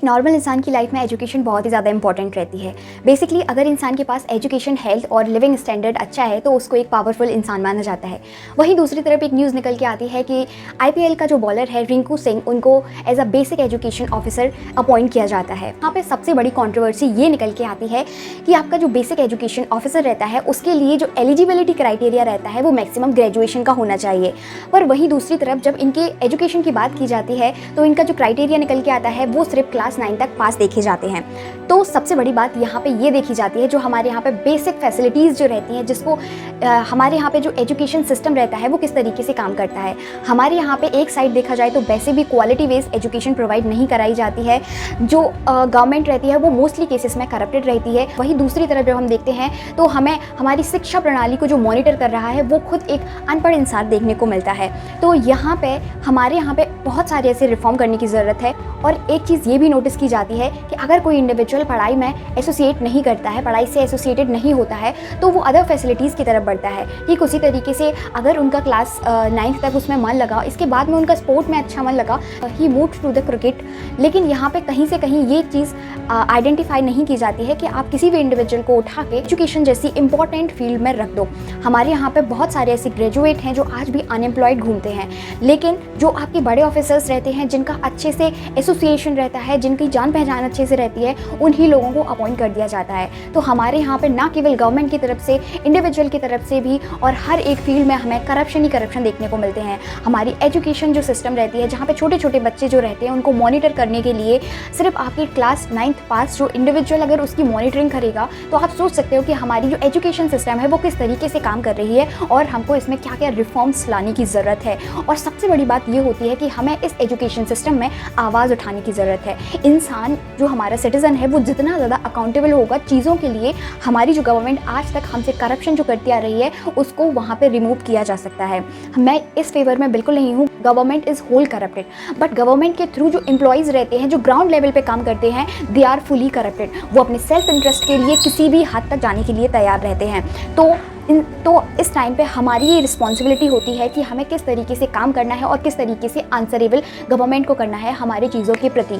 Normal इंसान की life में एजुकेशन बहुत ही ज़्यादा इंपॉर्टेंट रहती है। बेसिकली अगर इंसान के पास एजुकेशन, हेल्थ और लिविंग स्टैंडर्ड अच्छा है तो उसको एक पावरफुल इंसान माना जाता है। वहीं दूसरी तरफ एक न्यूज़ निकल के आती है कि आईपीएल का जो बॉलर है रिंकू सिंह, उनको as a basic education officer appoint किया जाता है। यहाँ पे सबसे बड़ी कंट्रोवर्सी ये निकल के आती है कि आपका जो बेसिक एजुकेशन ऑफिसर रहता है उसके लिए जो एलिजिबिलिटी क्राइटेरिया रहता है वो मैक्सिमम ग्रेजुएशन का होना चाहिए। पर वहीं दूसरी तरफ जब इनके एजुकेशन की बात की जाती है तो इनका जो क्राइटेरिया निकल के आता है वो सिर्फ क्लास 9 तक पास देखे जाते हैं। तो सबसे बड़ी बात यहाँ पे ये देखी जाती है जो हमारे यहाँ पे बेसिक फैसिलिटीज़ जो रहती हैं, जिसको हमारे यहाँ पे जो एजुकेशन सिस्टम रहता है वो किस तरीके से काम करता है। हमारे यहाँ पे एक साइड देखा जाए तो वैसे भी क्वालिटी बेस्ड एजुकेशन प्रोवाइड नहीं कराई जाती है। जो गवर्नमेंट रहती है वो मोस्टली केसेस में करप्टेड रहती है। वहीं दूसरी तरफ जब हम देखते हैं तो हमें हमारी शिक्षा प्रणाली को जो मॉनिटर कर रहा है वो खुद एक अनपढ़ इंसान देखने को मिलता है। तो यहाँ पे हमारे यहाँ पे बहुत सारे ऐसे रिफॉर्म करने की ज़रूरत है। और एक चीज़ ये भी नोटिस की जाती है कि अगर कोई इंडिविजुअल पढ़ाई में एसोसिएट नहीं करता है, पढ़ाई से एसोसिएटेड नहीं होता है, तो वो अदर फैसिलिटीज़ की तरफ बढ़ता है। ठीक उसी तरीके से अगर उनका क्लास 9th तक उसमें मन लगा, इसके बाद में उनका स्पोर्ट में अच्छा मन लगा, ही मूव्ड टू द क्रिकेट। लेकिन यहाँ पे कहीं से कहीं ये चीज़ आइडेंटिफाई नहीं की जाती है कि आप किसी भी इंडिविजुअल को उठा के एजुकेशन जैसी इंपॉर्टेंट फील्ड में रख दो। हमारे यहाँ पे बहुत सारे ऐसे ग्रेजुएट हैं जो आज भी अनएम्प्लॉयड घूमते हैं, लेकिन जो आपके बड़े ऑफिसर्स रहते हैं, जिनका अच्छे से एसोसिएशन रहता है, जिनकी जान पहचान अच्छे से रहती है, उन्हीं लोगों को अपॉइंट कर दिया जाता है। तो हमारे यहाँ पे ना केवल गवर्नमेंट की तरफ से, इंडिविजुअल की तरफ से भी और हर एक फील्ड में हमें करप्शन ही करप्शन देखने को मिलते हैं। हमारी एजुकेशन जो सिस्टम रहती है, जहाँ पे छोटे छोटे बच्चे जो रहते हैं उनको मॉनिटर करने के लिए सिर्फ आपकी क्लास 9th पास जो इंडिविजुअल अगर उसकी मॉनिटरिंग करेगा तो आप सोच सकते हो कि हमारी जो एजुकेशन सिस्टम है वो किस तरीके से काम कर रही है और हमको इसमें क्या क्या रिफॉर्म्स लाने की ज़रूरत है। और सबसे बड़ी बात ये होती है कि हमें इस एजुकेशन सिस्टम में आवाज़ उठाने की ज़रूरत है। इंसान जो हमारा सिटीज़न है वो जितना ज़्यादा अकाउंटेबल होगा चीज़ों के लिए, हमारी जो गवर्नमेंट आज तक हमसे करप्शन जो करती आ रही है उसको वहाँ पे रिमूव किया जा सकता है। मैं इस फेवर में बिल्कुल नहीं हूँ government is whole corrupted, but government के थ्रू जो एम्प्लॉयज़ रहते हैं, जो ग्राउंड लेवल पे काम करते हैं, दे आर फुली करप्टेड। वो अपने सेल्फ इंटरेस्ट के लिए किसी भी हद तक जाने के लिए तैयार रहते हैं। तो इस टाइम पे हमारी ये रिस्पॉन्सिबिलिटी होती है कि हमें किस तरीके से काम करना है और किस तरीके से आंसरेबल गवर्नमेंट को करना है हमारी चीज़ों के प्रति।